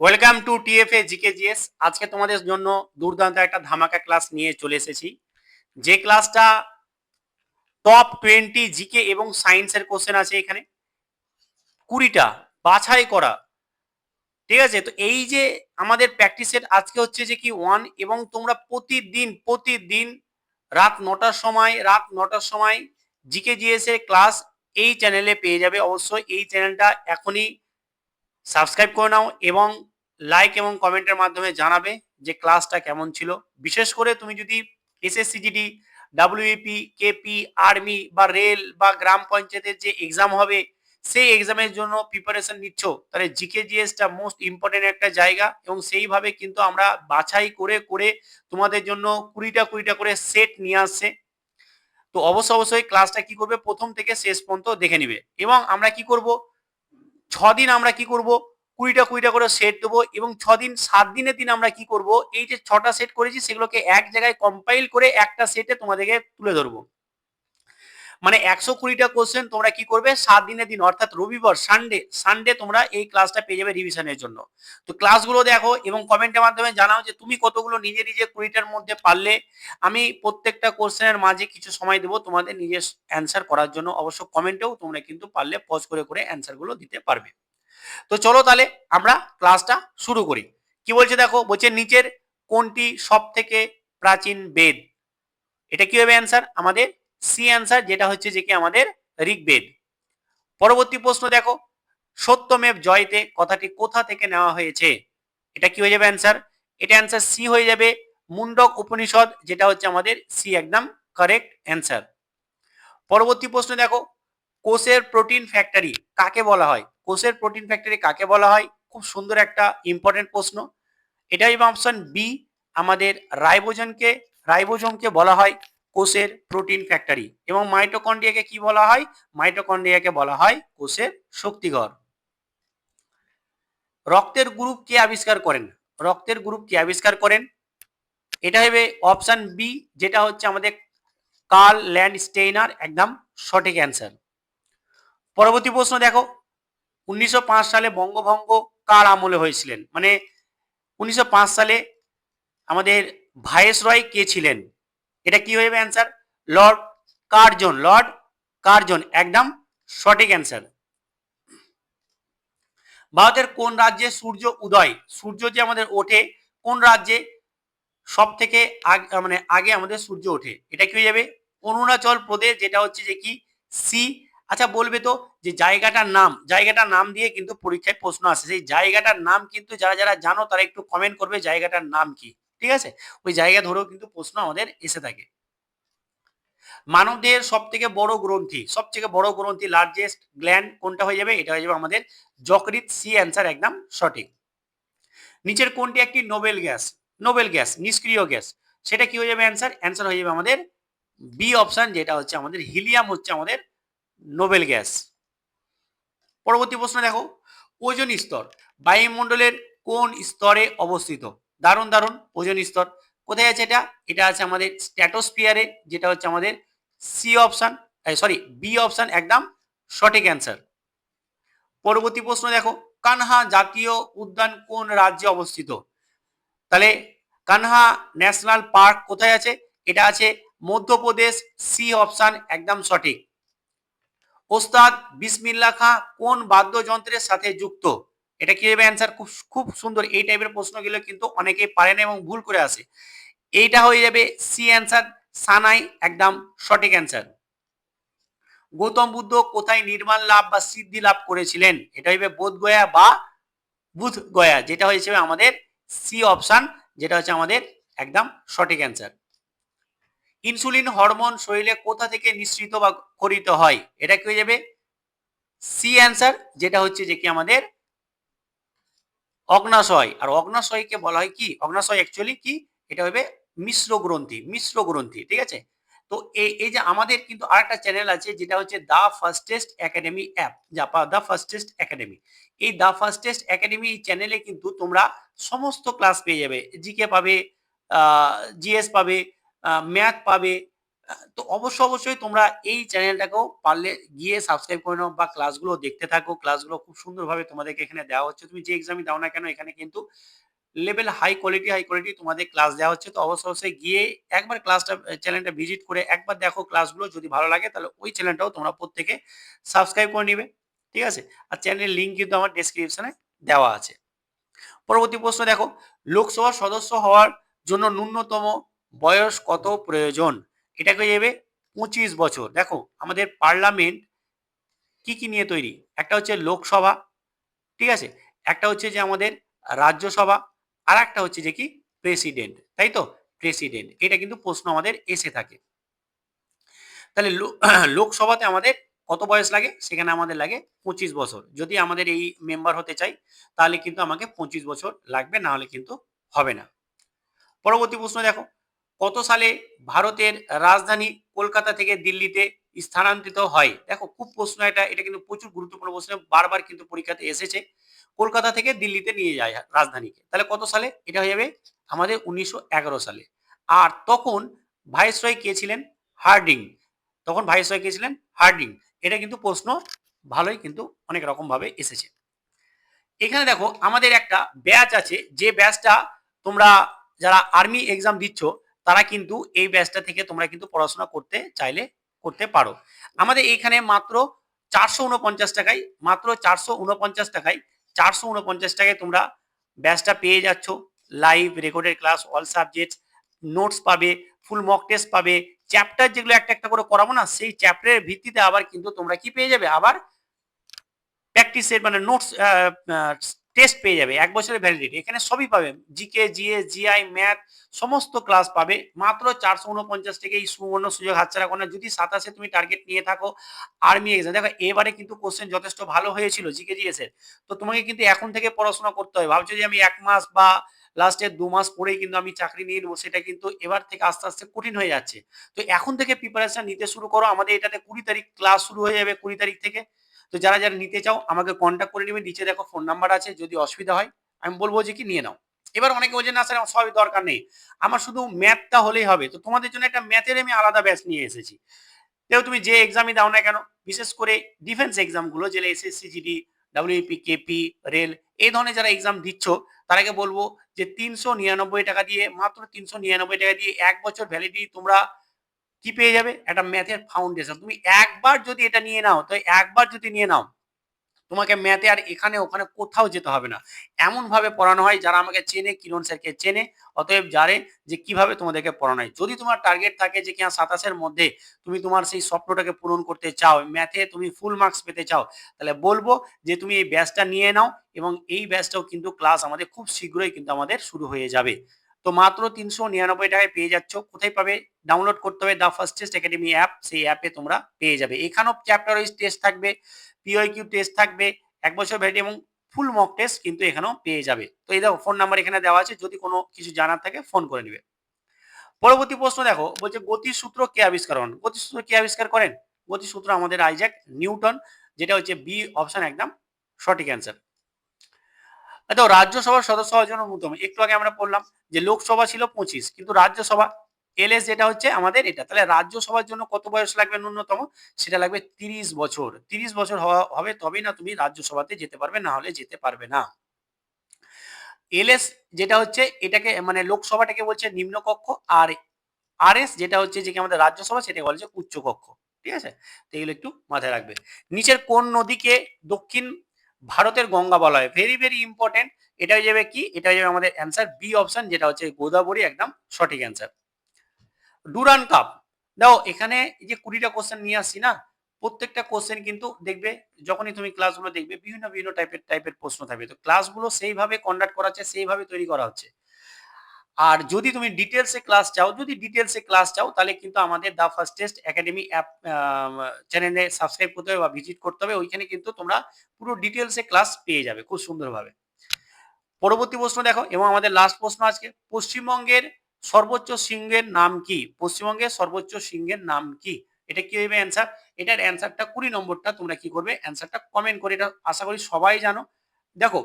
Welcome to TFA GK GS. আজকে তোমাদের জন্য দুর্দান্ত একটা ধামাকা ক্লাস নিয়ে চলে এসেছি। যে ক্লাসটা টপ 20 জিকে এবং সায়েন্সের কোশ্চেন আছে এখানে 20টা বাছাই করা। ঠিক আছে, তো এই যে আমাদের প্র্যাকটিসের আজকে হচ্ছে যে কি ওয়ান, এবং তোমরা প্রতিদিন রাত 9টার সময় জিকে জিএস এর ক্লাস এই চ্যানেলে পেয়ে যাবে। অবশ্যই এই চ্যানেলটা এখনই সাবস্ক্রাইব করে নাও এবং লাইক এবং কমেন্টের মাধ্যমে জানাবে যে ক্লাসটা কেমন ছিল। বিশেষ করে তুমি যদি SSC GD, WP, KP, army বা রেল বা গ্রাম পঞ্চায়েতের যে এক্সাম হবে সেই এক্সামের জন্য প্রিপারেশন নিচ্ছ, তাহলে জিকে জিএসটা মোস্ট ইম্পর্টেন্ট একটা জায়গা, এবং সেইভাবে কিন্তু আমরা বাছাই করে করে তোমাদের জন্য কুড়িটা করে সেট নিয়ে আসছে। তো অবশ্যই ক্লাসটা কি করবে, প্রথম থেকে শেষ পর্যন্ত দেখে নিবে। এবং আমরা কি করব, 6 দিন আমরা কি করব, কুড়িটা করে সেট দেবো, এবং 6 দিন 7 দিনের দিন আমরা কি করব, এই যে 6টা সেট করেছি সেগুলোকে এক জায়গায় কম্পাইল করে একটা সেটে তোমাদেরকে তুলে ধরবো। মানে 120টা কোশ্চেন তোমরা কি করবে 7 দিনের দিন, অর্থাৎ রবিবার সানডে তোমরা এই ক্লাসটা পেয়ে যাবে রিভিশনের জন্য। তো ক্লাসগুলো দেখো এবং কমেন্টের মাধ্যমে জানাও যে তুমি কতগুলো নিজে 20টার মধ্যে পারলে। আমি প্রত্যেকটা কোশ্চেনের মাঝে কিছু সময় দেবো তোমাদের নিজের অ্যান্সার করার জন্য। অবশ্য কমেন্টেও তোমরা কিন্তু পারলে পজ করে করে অ্যান্সারগুলো দিতে পারবে। তো চলো তাহলে আমরা ক্লাসটা শুরু করি। কি বলছে দেখো, বলছে নিচের কোনটি সব থেকে প্রাচীন বেদ? এটা কি হবে অ্যান্সার, আমাদের সি অ্যান্সার, যেটা হচ্ছে যে কি আমাদের ঋগ্বেদ। পরবর্তী প্রশ্ন দেখো, সত্যমেব জয়তে কথাটি কোথা থেকে নেওয়া হয়েছে? এটা কি হয়ে যাবে অ্যান্সার, এটা অ্যান্সার সি হয়ে যাবে, মুন্ডক উপনিষদ, যেটা হচ্ছে আমাদের সি একদম কারেক্ট অ্যান্সার। পরবর্তী প্রশ্ন দেখো, কোষের প্রোটিন ফ্যাক্টরি কাকে বলা হয়? কোষের প্রোটিন ফ্যাক্টরি কাকে বলা হয়? খুব সুন্দর একটা ইম্পর্টেন্ট প্রশ্ন। এটা হবে অপশন বি, আমাদের রাইবোজোমকে বলা হয় কোষের প্রোটিন ফ্যাক্টরি। এবং মাইটোকন্ড্রিয়াকে কি বলা হয়? মাইটোকন্ড্রিয়াকে বলা হয় কোষের শক্তিঘর। রক্তের গ্রুপ কে আবিষ্কার করেন? রক্তের গ্রুপ কে আবিষ্কার করেন? এটা হবে অপশন বি, যেটা হচ্ছে আমাদের কার্ল ল্যান্ডস্টেইনার, একদম সঠিক অ্যান্সার। পরবর্তী প্রশ্ন দেখো, 1905 সালে বঙ্গভঙ্গ কার আমলে হয়েছিলেন? মানে 1905 সালে আমাদের ভাইসরয় কে ছিলেন? এটা কি হয়ে যাবে অ্যান্সার, লর্ড কার্জন, একদম সঠিক অ্যান্সার। ভারতের কোন রাজ্যে সূর্য যে আমাদের ওঠে, কোন রাজ্যে সব থেকে মানে আগে আমাদের সূর্য ওঠে? এটা কি হয়ে যাবে, অরুণাচল প্রদেশ, যেটা হচ্ছে যে কি সি। আচ্ছা বলবে তো যে জায়গাটার নাম দিয়ে কিন্তু পরীক্ষায় প্রশ্ন আসে, সেই জায়গাটার নাম কিন্তু যারা যারা জানো তারা একটু কমেন্ট করবে জায়গাটার নাম কি। ঠিক আছে, ওই জায়গা ধরেও কিন্তু প্রশ্ন আমাদের এসে থাকে। মানবদেহের সবথেকে বড় গ্রন্থি লার্জেস্ট গ্ল্যান্ড কোনটা হয়ে যাবে? এটা হয়ে যাবে আমাদের যকৃৎ, সি অ্যান্সার একদম সঠিক। নিচের কোনটি একটি নোবেল গ্যাস নিষ্ক্রিয় গ্যাস? সেটা কি হয়ে যাবে অ্যান্সার, অ্যান্সার হয়ে যাবে আমাদের বি অপশন, যেটা হচ্ছে আমাদের হিলিয়াম হচ্ছে আমাদের নোবেল গ্যাস। পরবর্তী প্রশ্ন দেখো, ওজোন স্তর বায়ুমণ্ডলের কোন স্তরে অবস্থিত? দারুণ ওজোন স্তর কোথায় আছে? এটা আছে আমাদের স্ট্র্যাটোস্ফিয়ারে, যেটা হচ্ছে আমাদের সি অপশন, বি অপশন, একদম সঠিক অ্যান্সার। পরবর্তী প্রশ্ন দেখো, কানহা জাতীয় উদ্যান কোন রাজ্যে অবস্থিত? তাহলে কানহা ন্যাশনাল পার্ক কোথায় আছে? এটা আছে মধ্যপ্রদেশ, সি অপশন, একদম সঠিক। ওস্তাদ বিসমিল্লাহ খাঁ কোন বাদ্যযন্ত্রের সাথে যুক্ত? এটা কি হবে অ্যান্সার, খুব খুব সুন্দর। এই টাইপের প্রশ্নগুলো কিন্তু অনেকেই পারে না এবং ভুল করে আসে। এইটা হয়ে যাবে সি অ্যান্সার, সানাই, একদম সঠিক অ্যান্সার। গৌতম বুদ্ধ কোথায় নির্মাণ লাভ বা সিদ্ধি লাভ করেছিলেন? এটা হইবে বোধগয়া বা বুধগয়া, যেটা হয়েছে আমাদের সি অপশন, যেটা হচ্ছে আমাদের একদম সঠিক অ্যান্সার। ইনসুলিন হরমোন শরীরে কোথা থেকে নিঃসৃত বা ক্ষরিত হয়? এটা কি হয়ে যাবে সি অ্যান্সার, যেটা হচ্ছে যে কি আমাদের অগ্নাশয়। আর অগ্নাশয়কে বলা হয় কি, অগ্নাশয় অ্যাকচুয়ালি কি, এটা হবে মিশ্র গ্রন্থি। ঠিক আছে, তো এই যে আমাদের কিন্তু আরেকটা চ্যানেল আছে যেটা হচ্ছে দা ফার্স্টেস্ট একাডেমি অ্যাপ, দা ফার্স্টেস্ট একাডেমি। এই দা ফার্স্টেস্ট একাডেমি চ্যানেলে কিন্তু তোমরা সমস্ত ক্লাস পেয়ে যাবে। জিকে পাবে, জিএস পাবে, ম্যাথ পাবে, তো অবশ্যই তোমরা এই চ্যানেলটাকেও পারলে গিয়ে সাবস্ক্রাইব করে নাও বা ক্লাসগুলো দেখতে থাকো। ক্লাসগুলো খুব সুন্দরভাবে তোমাদেরকে এখানে দেওয়া হচ্ছে। তুমি যে এক্সামই দাও না কেন এখানে কিন্তু লেভেল হাই কোয়ালিটি তোমাদের ক্লাস দেওয়া হচ্ছে। তো অবশ্যই গিয়ে একবার ক্লাসটা চ্যানেলটা ভিজিট করে একবার দেখো ক্লাসগুলো। যদি ভালো লাগে তাহলে ওই চ্যানেলটাও তোমরা প্রত্যেকে সাবস্ক্রাইব করে নিবে। ঠিক আছে? আর চ্যানেলের লিংক কিন্তু আমার ডেসক্রিপশনে দেওয়া আছে। পরবর্তী প্রশ্ন দেখো, লোকসভার সদস্য হওয়ার জন্য ন্যূনতম বয়স কত প্রয়োজন? এটা হয়ে যাবে 25 বছর। দেখো আমাদের পার্লামেন্ট কি নিয়ে তৈরি? একটা হচ্ছে লোকসভা, ঠিক আছে? একটা হচ্ছে যে আমাদের রাজ্যসভা, আর একটা হচ্ছে যে কি প্রেসিডেন্ট, তাই তো? প্রেসিডেন্ট, এটা কিন্তু প্রশ্ন আমাদের এসে থাকে। তাহলে লোকসভাতে আমাদের কত বয়স লাগে? সেখানে আমাদের লাগে 25 বছর। যদি আমাদের এই মেম্বার হতে চাই তাহলে কিন্তু আমাকে 25 বছর লাগবে, না হলে কিন্তু হবে না। পরবর্তী প্রশ্ন দেখো, কত সালে ভারতের রাজধানী কলকাতা থেকে দিল্লিতে স্থানান্তরিত হয়? দেখো খুব প্রশ্ন এটা, এটা কিন্তু প্রচুর গুরুত্বপূর্ণ প্রশ্ন, বারবার কিন্তু পরীক্ষাতে এসেছে। কলকাতা থেকে দিল্লিতে নিয়ে যায় রাজধানীকে। তাহলে কত সালে? এটা হয়ে যাবে আমাদের 1911 সালে। আর তখন ভাইসরয় কে ছিলেন? হার্ডিং। তখন ভাইসরয় কে ছিলেন? হার্ডিং। এটা কিন্তু প্রশ্ন ভালোই কিন্তু অনেক রকম ভাবে এসেছে। এখানে দেখো আমাদের একটা ব্যাচ আছে, যে ব্যাচটা তোমরা যারা আর্মি এক্সাম দিচ্ছ তারা কিন্তু এই ব্যাচটা থেকে তোমরা কিন্তু পড়াশোনা করতে চাইলে করতে পারো। আমাদের এইখানে মাত্র 449 টাকায়, মাত্র 449 টাকায়, 449 টাকায় তোমরা ব্যাচটা পেয়ে যাচ্ছ। Live recorded class, all subject, notes পাবে, ফুল মক টেস্ট পাবে, চ্যাপ্টার যেগুলো একটা একটা করে করাবো না, সেই চ্যাপ্টারের ভিত্তিতে আবার কিন্তু তোমরা কি পেয়ে যাবে? আবার প্র্যাকটিসের মানে নোটস টেস্ট পেয়ে যাবে, 1 বছরের ভ্যালিডিটি। এখানে সবই পাবে, জিকে, জিএস, জিআই, ম্যাথ, সমস্ত ক্লাস পাবে মাত্র 449 থেকে। এই সুবর্ণ সুযোগ হাতছাড়া করো না। যদি 27-এ তুমি টার্গেট নিয়ে থাকো আর্মি এক্সাম, দেখো এবারে কিন্তু কোশ্চেন যথেষ্ট ভালো হয়েছিল জিকে জিএস এর। তো তোমাকে কিন্তু এখন থেকে পড়াশোনা করতে হবে। ভাবছো যে আমি 1 মাস বা লাস্টের 2 মাস পরেই কিন্তু আমি চাকরি নিয়ে নেবো, সেটা কিন্তু এবার থেকে আস্তে আস্তে কঠিন হয়ে যাচ্ছে। তো এখন থেকে প্রিপারেশন নিতে শুরু করো। আমাদের এটাতে 20 তারিখ ক্লাস শুরু হয়ে যাবে, 20 তারিখ থেকে। তো যারা যারা নিতে চাও আমাকে কন্ট্যাক্ট করে নেবে, নিচে দেখো ফোন নাম্বার আছে। যদি অসুবিধা হয় আমি বলবো যে কি নিয়ে নাও। এবার অনেকে বলছে না স্যার আমার সবই দরকার নেই, আমার শুধু ম্যাথটা হলেই হবে। তো তোমাদের জন্য একটা ম্যাথের আমি আলাদা ব্যাচ নিয়ে এসেছি। দেখো তুমি যে এক্সামই দাও না কেন, বিশেষ করে ডিফেন্স এক্সামগুলো, যেটা SSC, GD, WP, KP, rail, এই ধরনের যারা এক্সাম দিচ্ছ তারাকে বলবো যে 399 টাকা দিয়ে, মাত্র 399 টাকা দিয়ে 1 বছর ভ্যালিডিটি তোমরা কি পেয়ে যাবে? একটা ম্যাথের ফাউন্ডেশন। তুমি একবার যদি এটা নিয়ে নাও, তো একবার যদি নিয়ে নাও, তোমাকে ম্যাথে আর এখানে ওখানে কোথাও যেতে হবে না। এমন ভাবে পড়ানো হয়, যারা আমাকে চেনে, কিরণ স্যারকে চেনে, অতএব জানে যে কিভাবে তোমাদেরকে পড়ানো হয়। যদি তোমার টার্গেট থাকে যে কিনা 27 এর মধ্যে তুমি তোমার সেই স্বপ্নটাকে পূরণ করতে চাও, ম্যাথে তুমি ফুল মার্কস পেতে চাও, তাহলে বলবো যে তুমি এই ব্যাচটা নিয়ে নাও। এবং এই ব্যাচটাও কিন্তু ক্লাস আমাদের খুব শীঘ্রই কিন্তু আমাদের শুরু হয়ে যাবে। তো মাত্র 399 টাকায় পেয়ে যাচ্ছ। কোথায় পাবে? ডাউনলোড করতে হবে the First Test Academy app, সেই অ্যাপে তোমরা পেয়ে যাবে। এখানেও চ্যাপ্টার ওয়াইজ টেস্ট থাকবে, পিওয়াইকিউ টেস্ট থাকবে, 1 বছর ভ্যালিডিটি, এবং ফুল মক টেস্ট কিন্তু এখানেও পেয়ে যাবে। তো এই দেখো ফোন নাম্বার এখানে দেওয়া আছে, যদি কোনো কিছু জানার থাকে ফোন করে নিবে। পরবর্তী প্রশ্ন দেখো, বলছে গতির সূত্র কে আবিষ্কার করেন? গতির সূত্র কে আবিষ্কার করেন? গতির সূত্র আমাদের আইজ্যাক নিউটন, যেটা হচ্ছে বি অপশন একদম সঠিক অ্যান্সার। দেখো রাজ্যসভার সদস্য হওয়ার জন্য ন্যূনতম, একটু আগে আমরা পড়লাম যে লোকসভা ছিল 25, কিন্তু রাজ্যসভা এলএস যেটা হচ্ছে আমাদের এটা, তাহলে রাজ্যসভার জন্য কত বয়স লাগবে ন্যূনতম? সেটা লাগবে 30 বছর। 30 বছর হওয়া হবে তবেই না তুমি রাজ্যসভাতে যেতে পারবে, না হলে যেতে পারবে না। এলএস যেটা হচ্ছে এটাকে মানে লোকসভাটাকে বলছে নিম্নকক্ষ, আর আরএস যেটা হচ্ছে যে কি আমাদের রাজ্যসভা, সেটাকে বলছে উচ্চকক্ষ। ঠিক আছে? তো এগুলো একটু মাথায় রাখবে। নিচের কোন নদীকে দক্ষিণ ভারতের গঙ্গা বলা হয়? Very very important. এটা হয়ে যাবে কি? এটা হয়ে যাবে আমাদের অ্যান্সার বি অপশন, যেটা হচ্ছে গোদাবরী, একদম সঠিক অ্যান্সার। ডুরান কাপ, দেখো এখানে এই যে 20টা কোশ্চেন নিয়ে আসছি না, প্রত্যেকটা কোশ্চেন কিন্তু দেখবে, যখনই তুমি ক্লাসগুলো দেখবে বিভিন্ন বিভিন্ন টাইপের প্রশ্ন থাকবে। তো ক্লাসগুলো সেইভাবে কন্ডাক্ট করা হচ্ছে, সেইভাবে তৈরি করা হচ্ছে। আর যদি তুমি ডিটেলসে ক্লাস চাও, তাহলে কিন্তু আমাদের the First Test Academy app চ্যানেলে সাবস্ক্রাইব করতে হবে বা ভিজিট করতে হবে। ওইখানে কিন্তু তোমরা পুরো ডিটেলসে ক্লাস পেয়ে যাবে খুব সুন্দরভাবে। পরবর্তী প্রশ্ন দেখো, এবং আমাদের লাস্ট প্রশ্ন আজকে, পশ্চিমবঙ্গের সর্বোচ্চ শৃঙ্গের নাম কি? পশ্চিমবঙ্গের সর্বোচ্চ শৃঙ্গের নাম কি? এটা কি হবে অ্যান্সার? এটার অ্যান্সারটা 20 নম্বরটা তোমরা কি করবে? অ্যান্সারটা কমেন্ট করে, এটা আশা করি সবাই জানো। দেখো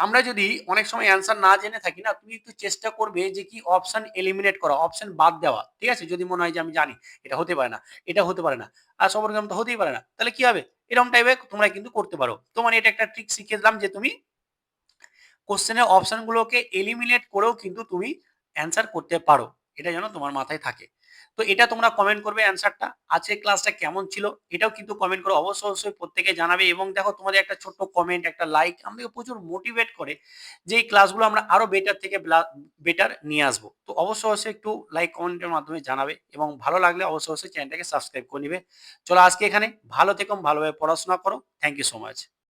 আমরা যদি অনেক সময় অ্যান্সার না জেনে থাকি না, তুমি একটু চেষ্টা করবে যে কি অপশন এলিমিনেট করা, অপশন বাদ দেওয়া। ঠিক আছে? যদি মনে হয় যে আমি জানি এটা হতে পারে না, এটা হতে পারে না। আর সবরকম তো হতেই পারে না। তাহলে কি হবে? এরকম টাইপের তোমরা কিন্তু করতে পারো। তো মানে এটা একটা ট্রিক শিখিয়ে দিলাম যে তুমি কোশ্চেনের অপশন গুলোকে এলিমিনেট করেও কিন্তু তুমি অ্যান্সার করতে পারো। এটা যেন তোমার মাথায় থাকে। তো এটা তোমরা কমেন্ট করবে অ্যান্সারটা। আজকের ক্লাসটা কেমন ছিল? এটাও কিন্তু কমেন্ট করে অবশ্যই প্রত্যেকে জানাবে এবং দেখো তোমাদের একটা ছোট্ট কমেন্ট, একটা লাইক আমাদেরকে প্রচুর মোটিভেট করে যে এই ক্লাসগুলো আমরা আরো বেটার থেকে বেটার নিয়ে আসবো। তো অবশ্যই একটু লাইক কমেন্টের মাধ্যমে জানাবে এবং ভালো লাগলে অবশ্যই চ্যানেলটাকে সাবস্ক্রাইব করে নিবে। চলো আজকে এখানে ভালো থেকো, ভালোভাবে পড়াশোনা করো। Thank you so much.